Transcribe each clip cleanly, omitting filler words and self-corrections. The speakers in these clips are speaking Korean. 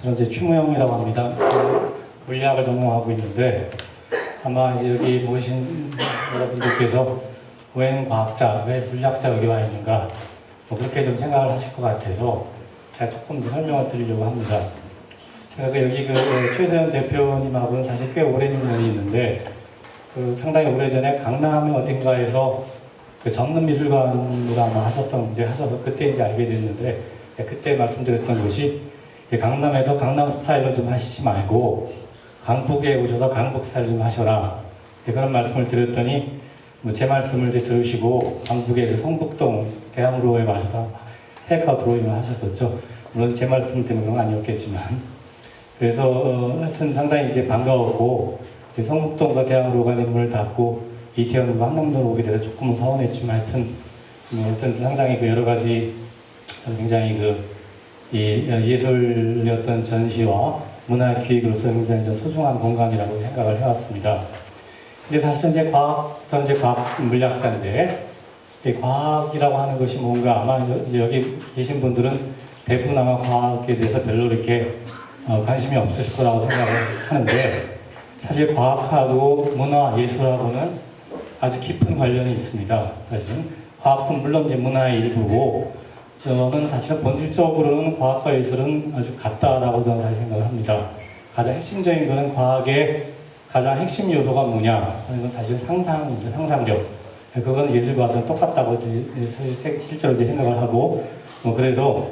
저는 이제 최무영이라고 합니다. 물리학을 전공하고 있는데 아마 이제 여기 모신 여러분들께서 웬 과학자, 왜 물리학자 여기 와 있는가 뭐 그렇게 좀 생각을 하실 것 같아서 제가 조금 더 설명을 드리려고 합니다. 제가 여기 최세현 대표님하고는 사실 꽤 오랜 인연이 있는데 상당히 오래전에 강남 어딘가에서 전문미술관으로 아마 하셔서 그때 이제 알게 됐는데 그때 말씀드렸던 것이 강남에서 강남 스타일로 좀 하시지 말고 강북에 오셔서 강북 스타일 좀 하셔라 그런 말씀을 드렸더니 제 말씀을 이제 들으시고 강북의 성북동 대학로에 와셔서 테이크아웃 드로잉을 하셨었죠. 물론 제 말씀 때문은 아니었겠지만 그래서 하여튼 상당히 이제 반가웠고 성북동과 대학로가 이제 문을 닫고 이태원과 한남동으로 오게 돼서 조금은 서운했지만 하여튼 상당히 여러 가지 굉장히 예술의 어떤 전시와 문화 기획으로서 굉장히 좀 소중한 공간이라고 생각을 해왔습니다. 근데 사실 저는 이제 과학 물리학자인데 과학이라고 하는 것이 뭔가 아마 여기 계신 분들은 대부분 아마 과학에 대해서 별로 이렇게 관심이 없으실 거라고 생각을 하는데 사실 과학하고 문화 예술하고는 아주 깊은 관련이 있습니다. 사실은 과학도 물론 이제 문화의 일부고 저는 사실은 본질적으로는 과학과 예술은 아주 같다라고 저는 사실 생각을 합니다. 가장 핵심적인 것은 과학의 가장 핵심 요소가 뭐냐 하는 건 사실 상상입니다. 상상력. 그건 예술과 좀 똑같다고 사실 실제로 이제 생각을 하고 그래서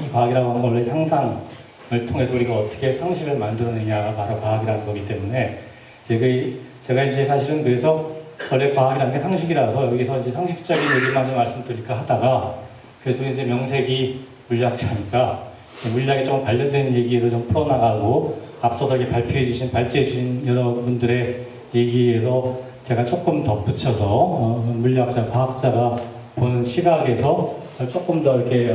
이 과학이라고 하는 건 원래 상상을 통해서 우리가 어떻게 상식을 만들어내냐가 바로 과학이라는 거기 때문에 제가 이제 사실은 그래서 원래 과학이라는 게 상식이라서 여기서 이제 상식적인 얘기만 좀 말씀드릴까 하다가 그래도 이제 명색이 물리학자니까 물리학에 좀 관련된 얘기를 좀 풀어나가고 앞서서 발제해주신 여러분들의 얘기에서 제가 조금 덧붙여서 물리학자, 과학자가 보는 시각에서 조금 더 이렇게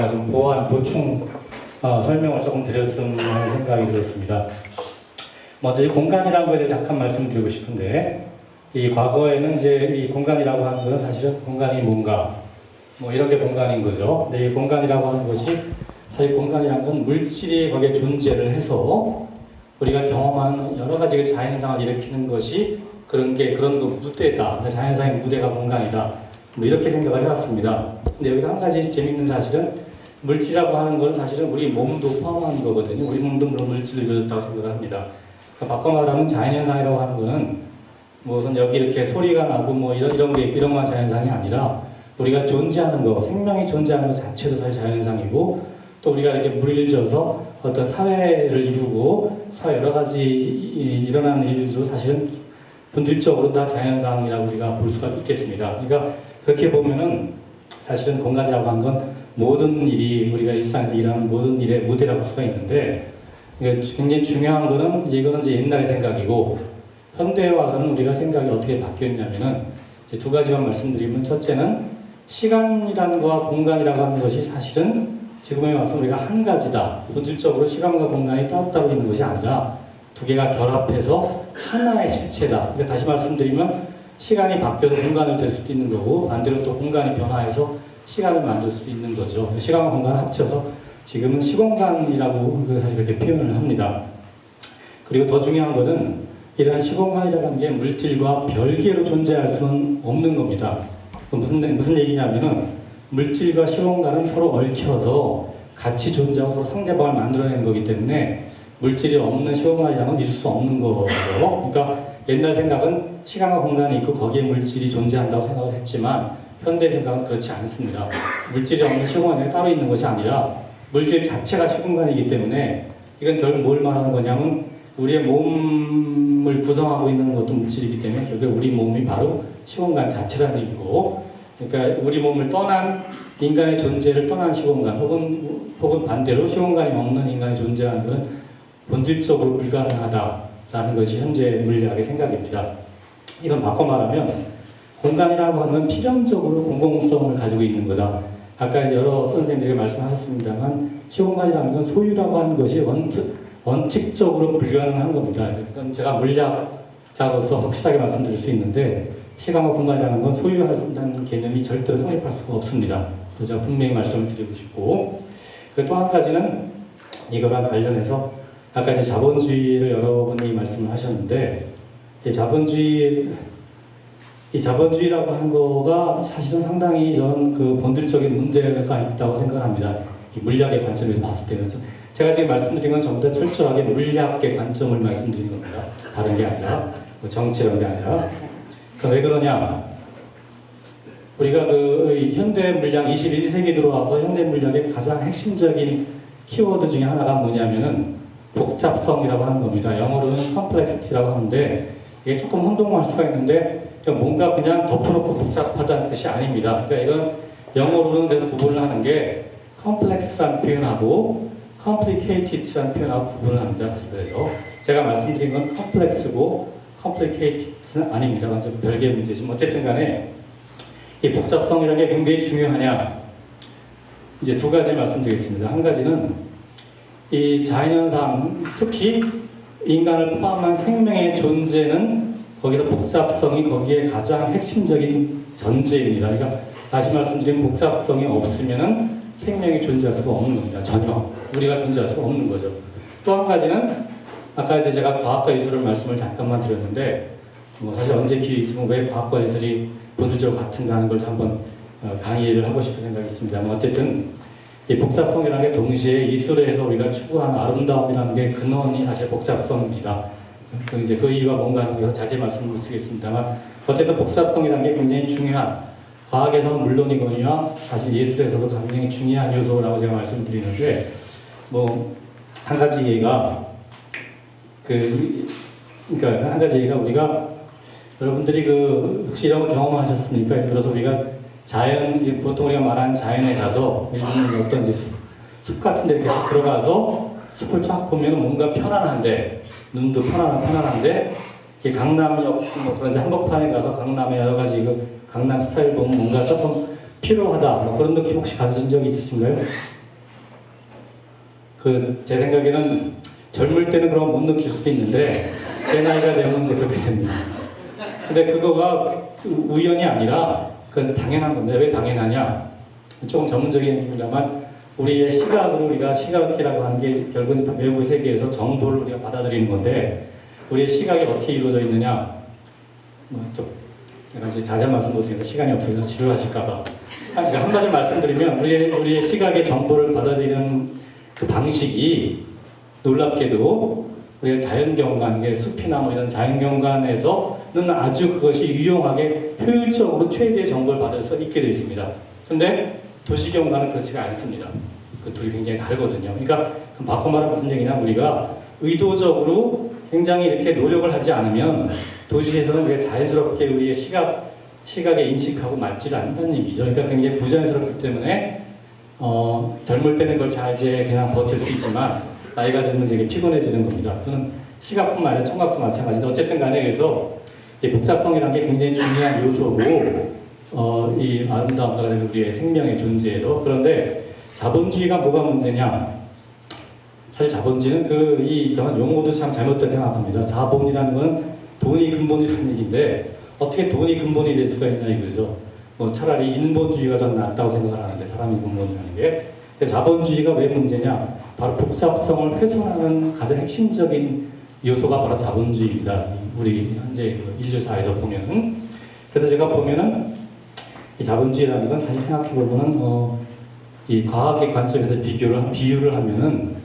좀 보충 설명을 조금 드렸으면 하는 생각이 들었습니다. 먼저 이 공간이라는 거에 대해서 잠깐 말씀드리고 싶은데 이 과거에는 이제 이 공간이라고 하는 것은 사실은 공간이 뭔가 이런 게 공간인 거죠. 근데 이 공간이라고 하는 것이 사실 공간이라는 건 물질이 거기에 존재를 해서 우리가 경험하는 여러 가지 자연현상을 일으키는 것이 그런 무대다. 자연상의 무대가 공간이다. 이렇게 생각을 해왔습니다. 근데 여기서 한 가지 재밌는 사실은 물질이라고 하는 건 사실은 우리 몸도 포함하는 거거든요. 우리 몸도 물론 물질을 이루어졌다고 생각을 합니다. 그러니까 바꿔 말하면 자연현상이라고 하는 거는 무슨 여기 이렇게 소리가 나고 이런 건 자연현상이 아니라 우리가 존재하는 거, 생명이 존재하는 것 자체도 사실 자연현상이고 또 우리가 이렇게 물질져서 어떤 사회를 이루고 사회 여러 가지 일어나는 일들도 사실은 본질적으로 다 자연현상이라고 우리가 볼 수가 있겠습니다. 그러니까 그렇게 보면은 사실은 공간이라고 하는 건 모든 일이 우리가 일상에서 일하는 모든 일의 무대라고 볼 수가 있는데 굉장히 중요한 거는 이거는 이제 옛날의 생각이고 현대에 와서는 우리가 생각이 어떻게 바뀌었냐면은 이제 두 가지만 말씀드리면 첫째는 시간이라는 거와 공간이라고 하는 것이 사실은 지금에 와서 우리가 한 가지다. 본질적으로 시간과 공간이 따로따로 있는 것이 아니라 두 개가 결합해서 하나의 실체다. 그러니까 다시 말씀드리면 시간이 바뀌어서 공간을 될 수도 있는 거고 반대로 또 공간이 변화해서 시간을 만들 수도 있는 거죠. 시간과 공간을 합쳐서 지금은 시공간이라고 사실 그렇게 표현을 합니다. 그리고 더 중요한 것은 이러한 시공간이라는 게 물질과 별개로 존재할 수는 없는 겁니다. 무슨 얘기냐면은 물질과 시공간은 서로 얽혀서 같이 존재하고 서로 상대방을 만들어내는 거기 때문에 물질이 없는 시공간이라는 건 있을 수 없는 거죠. 그러니까 옛날 생각은 시간과 공간이 있고 거기에 물질이 존재한다고 생각을 했지만 현대 생각은 그렇지 않습니다. 물질이 없는 시공간이 따로 있는 것이 아니라 물질 자체가 시공간이기 때문에 이건 결국 뭘 말하는 거냐면 우리의 몸을 구성하고 있는 것도 물질이기 때문에 결국 우리 몸이 바로 시공간 자체라는 얘기고 그러니까 우리 몸을 떠난 인간의 존재를 떠난 시공간 혹은 반대로 시공간이 없는 인간의 존재라는 것은 본질적으로 불가능하다라는 것이 현재 물리학의 생각입니다. 이건 바꿔 말하면 공간이라고 하는 건 필연적으로 공공성을 가지고 있는 거다. 아까 이제 여러 선생님들이 말씀하셨습니다만 시공간이라는 건 소유라고 하는 것이 원칙적으로 불가능한 겁니다. 그러니까 제가 물리학자로서 확실하게 말씀드릴 수 있는데 시간과 공간이라는 건 소유한다는 개념이 절대로 성립할 수가 없습니다. 제가 분명히 말씀을 드리고 싶고 또 한 가지는 이거랑 관련해서 아까 이제 자본주의를 여러분이 말씀을 하셨는데 이 자본주의라고 하는 거가 사실은 상당히 저는 그 본질적인 문제가 있다고 생각합니다. 이 물리학의 관점에서 봤을 때. 그래서 제가 지금 말씀드린 건 전부 다 철저하게 물리학의 관점을 말씀드린 겁니다. 다른 게 아니라, 뭐 정치 이런 게 아니라. 그러니까 왜 그러냐? 우리가 그 현대 물리학 21세기 들어와서 현대 물리학의 가장 핵심적인 키워드 중에 하나가 뭐냐면은 복잡성이라고 하는 겁니다. 영어로는 complexity라고 하는데 이게 조금 혼동할 수가 있는데 뭔가 그냥 덮어놓고 복잡하다는 뜻이 아닙니다. 그러니까 이건 영어로는 그 구분을 하는 게 complex라는 표현하고 complicated라는 표현하고 구분을 합니다. 사실 그래서 제가 말씀드린 건 complex고 complicated는 아닙니다. 완전 별개의 문제지만 어쨌든 간에 이 복잡성이라는 게 굉장히 중요하냐? 이제 두 가지 말씀드리겠습니다. 한 가지는 이 자연현상, 특히 인간을 포함한 생명의 존재는 거기서 복잡성이 거기에 가장 핵심적인 전제입니다. 그러니까 다시 말씀드리면 복잡성이 없으면은 생명이 존재할 수가 없는 겁니다. 전혀 우리가 존재할 수가 없는 거죠. 또 한 가지는 아까 이제 제가 과학과 예술을 말씀을 잠깐만 드렸는데 뭐 사실 언제 기회 있으면 왜 과학과 예술이 본질적으로 같은가 하는 걸 한번 강의를 하고 싶은 생각이 있습니다만 어쨌든 이 복잡성이라는 게 동시에 예술에서 우리가 추구하는 아름다움이라는 게 근원이 사실 복잡성입니다. 이제 그 이유가 뭔가 하는 거 자세히 말씀을 드리겠습니다만 어쨌든 복잡성이라는 게 굉장히 중요한 과학에서는 물론이거니와 사실 예술에서도 굉장히 중요한 요소라고 제가 말씀드리는데 뭐 한 가지 예가 그러니까 한 가지 예가 우리가 여러분들이 그 혹시 이런 거 경험하셨습니까? 예를 들어서 우리가 보통 우리가 말하는 자연에 가서 예를 들면 어떤지 숲 같은 데 이렇게 들어가서 숲을 쫙 보면 뭔가 편안한데 눈도 편안한데 이게 강남역 뭐 그런 한복판에 가서 강남의 여러 가지 그 강남 스타일 보면 뭔가 조금 피로하다 뭐 그런 느낌 혹시 가지신 적이 있으신가요? 제 생각에는 젊을 때는 그런 못 느낄 수 있는데 제 나이가 되면 이제 그렇게 됩니다. 근데 그거가 우연이 아니라 그건 당연한 겁니다. 왜 당연하냐? 조금 전문적인 얘기입니다만 우리의 시각으로 우리가 시각이라고 하는 게 결국은 외부 세계에서 정보를 우리가 받아들이는 건데 우리의 시각이 어떻게 이루어져 있느냐? 좀 내가 이제 자세한 말씀 못드리니까 시간이 없어서 지루하실까봐. 그러니까 한마디 말씀드리면 우리의 시각의 정보를 받아들이는 그 방식이 놀랍게도 우리가 자연경관, 숲이나 뭐 이런 자연경관에서는 아주 그것이 유용하게 효율적으로 최대의 정보를 받을 수 있게 되어 있습니다. 근데 도시경관은 그렇지가 않습니다. 그 둘이 굉장히 다르거든요. 그러니까 바꿔 말하면 무슨 얘기냐, 우리가 의도적으로 굉장히 이렇게 노력을 하지 않으면 도시에서는 우리가 자연스럽게 우리의 시각에 인식하고 맞지 않는다는 얘기죠. 그러니까 굉장히 부자연스럽기 때문에 젊을 때는 그걸 잘 이제 그냥 버틸 수 있지만 나이가 들면 되게 피곤해지는 겁니다. 그는 시각뿐만 아니라 청각도 마찬가지인데 어쨌든 간에 그래서 이 복잡성이라는 게 굉장히 중요한 요소고 이 아름다움과 그다음에 우리의 생명의 존재에서 그런데 자본주의가 뭐가 문제냐? 사실 자본주의는 저는 용어도 참 잘못됐다고 생각합니다. 자본이라는 건 돈이 근본이라는 얘기인데 어떻게 돈이 근본이 될 수가 있냐 이거죠. 뭐 차라리 인본주의가 더 낫다고 생각을 하는데 사람이 근본이라는 게. 근데 자본주의가 왜 문제냐? 바로 복잡성을 훼손하는 가장 핵심적인 요소가 바로 자본주의입니다. 우리 현재 인류사에서 보면은. 그래서 제가 보면은 이 자본주의라는 건 사실 생각해보면은 이 과학의 관점에서 비유를 하면은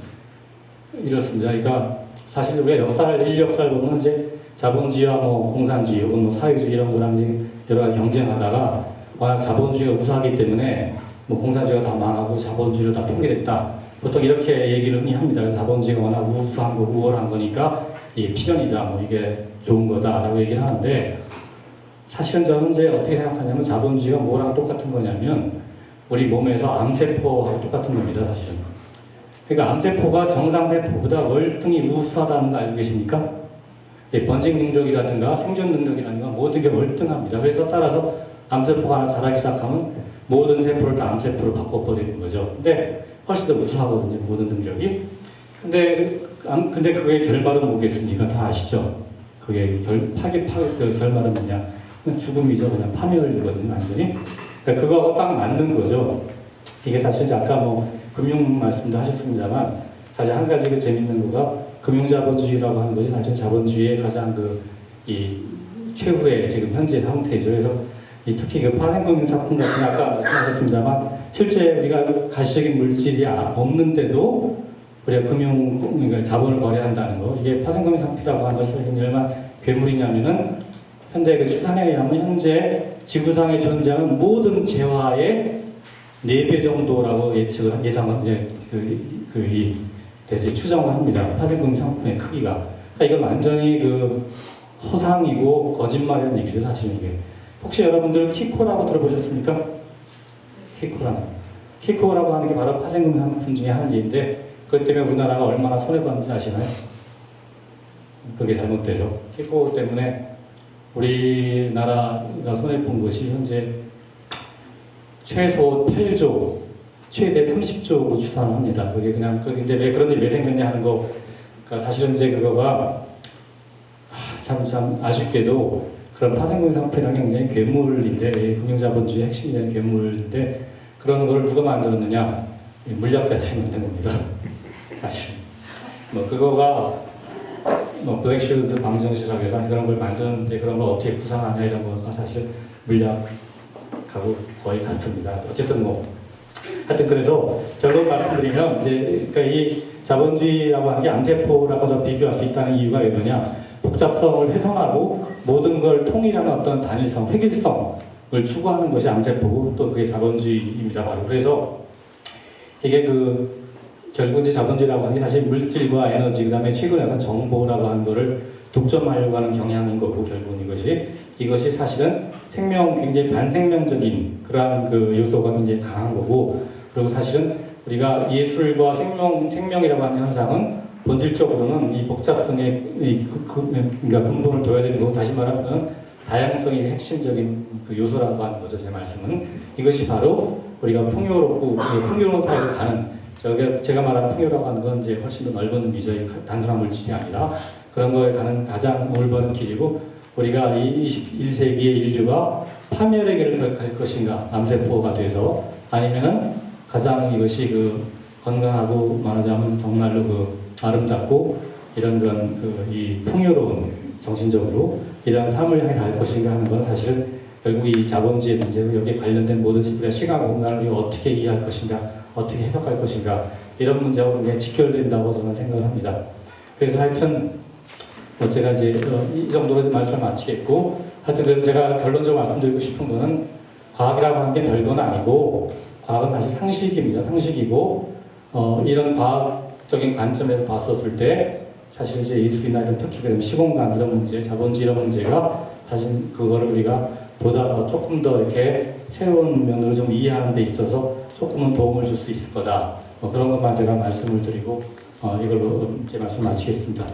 이렇습니다. 그러니까 사실 우리가 인류 역사를 보면 이제 자본주의와 뭐 공산주의 혹은 뭐 사회주의 이런 거랑 이제 여러 가지 경쟁하다가 워낙 자본주의가 우세하기 때문에 뭐 공산주의가 다 망하고 자본주의로 다 통일했다. 보통 이렇게 얘기를 합니다. 그래서 자본주의가 워낙 우수한 거, 우월한 거니까 이게 필연이다. 뭐 이게 좋은 거다라고 얘기를 하는데 사실은 저는 이제 어떻게 생각하냐면 자본주의가 뭐랑 똑같은 거냐면 우리 몸에서 암세포하고 똑같은 겁니다. 사실은. 그러니까 암세포가 정상세포보다 월등히 우수하다는 거 알고 계십니까? 번식 능력이라든가 생존 능력이라든가 모든 게 월등합니다. 그래서 따라서 암세포가 하나 자라기 시작하면 모든 세포를 다 암세포로 바꿔버리는 거죠. 근데 훨씬 더 우수하거든요. 모든 능력이. 근데 그게 결말은 뭐겠습니까? 다 아시죠? 그게 결말은 뭐냐? 그냥 죽음이죠. 그냥 파멸을 주거든요. 완전히. 그러니까 그거하고 딱 맞는 거죠. 이게 사실 아까 뭐 금융 말씀도 하셨습니다만 사실 한 가지 그 재밌는 거가 금융자본주의라고 하는 것이 사실 자본주의의 가장 이 최후의 지금 현재 상태죠. 그래서 특히 그 파생금융상품 같은 거 아까 말씀하셨습니다만 실제 우리가 가시적인 물질이 없는데도 우리가 그러니까 자본을 거래한다는 거, 이게 파생금융상품이라고 하는 것이 얼마나 괴물이냐면은 현대 그 추산에 의하면 현재 지구상에 존재하는 모든 재화의 4배 정도라고 예상을 대체 추정을 합니다. 파생금융상품의 크기가. 그러니까 이건 완전히 그 허상이고 거짓말이라는 얘기죠, 사실은 이게. 혹시 여러분들 키코라고 들어보셨습니까? 키코라고 하는 게 바로 파생금 상품 중에 한 예인데 그것 때문에 우리나라가 얼마나 손해봤는지 아시나요? 그게 잘못돼서 키코 때문에 우리나라가 손해본 것이 현재 최소 8조, 최대 30조로 추산합니다. 그게 그냥 근데 왜 그런 일이 왜 생겼냐 하는 거, 그러니까 사실은 이제 그거가 참 아쉽게도 그런 파생금 상품이라는 게 굉장히 괴물인데, 금융자본주의 핵심이 되는 괴물인데, 그런 걸 누가 만들었느냐? 물리학자들이 만든 겁니다. 사실. 그거가, 블랙쉴드 방정식학에서 그런 걸 만드는데, 그런 걸 어떻게 구상하냐, 이런 거가 사실 물리학하고 거의 같습니다. 어쨌든 하여튼 그래서 결론 말씀드리면, 이제, 그러니까 이 자본주의라고 하는 게 암세포라고 좀 비교할 수 있다는 이유가 왜 그러냐? 복잡성을 훼손하고 모든 걸 통일하는 어떤 단일성, 획일성을 추구하는 것이 암세포고 또 그게 자본주의입니다. 바로 그래서 이게 결국 이제 자본주의라고 하는 게 사실 물질과 에너지, 그 다음에 최근에 어떤 정보라고 하는 거를 독점하려고 하는 경향인 거고, 결국은 이것이 사실은 굉장히 반생명적인 그러한 요소가 굉장히 강한 거고, 그리고 사실은 우리가 예술과 생명이라고 하는 현상은 본질적으로는 이 복잡성의 그러니까 근본을 둬야 되는 거고, 다시 말하면 다양성이 핵심적인 요소라고 하는 거죠. 제 말씀은 이것이 바로 우리가 풍요로운 사회를 가는, 제가 말하는 풍요라고 하는 건 이제 훨씬 더 넓은 의미죠. 단순한 물질이 아니라 그런 거에 가는 가장 올바른 길이고, 우리가 이 21세기의 인류가 파멸의 길을 갈 것인가, 암세포가 돼서, 아니면은 가장 이것이 건강하고 말하자면 정말로 아름답고 이런 이 풍요로운 정신적으로 이런 삶을 향해 갈 것인가 하는 건 사실은 결국 이 자본주의 문제고, 여기에 관련된 모든 우리가 시간 공간을 우리가 어떻게 이해할 것인가, 어떻게 해석할 것인가, 이런 문제하고 굉장히 직결된다고 저는 생각을 합니다. 그래서 하여튼 제가 이제 이 정도로 말씀을 마치겠고, 하여튼 그래서 제가 결론적으로 말씀드리고 싶은 거는 과학이라고 하는 게 별건 아니고, 과학은 사실 상식입니다. 상식이고 이런 과학적인 관점에서 봤었을 때 사실 이제 예술이나 이런 특히 시공간 이런 문제, 자본주의 이런 문제가 사실 그거를 우리가 보다 더 조금 더 이렇게 새로운 면으로 좀 이해하는 데 있어서 조금은 도움을 줄 수 있을 거다. 그런 것만 제가 말씀을 드리고 이걸로 제 말씀 마치겠습니다.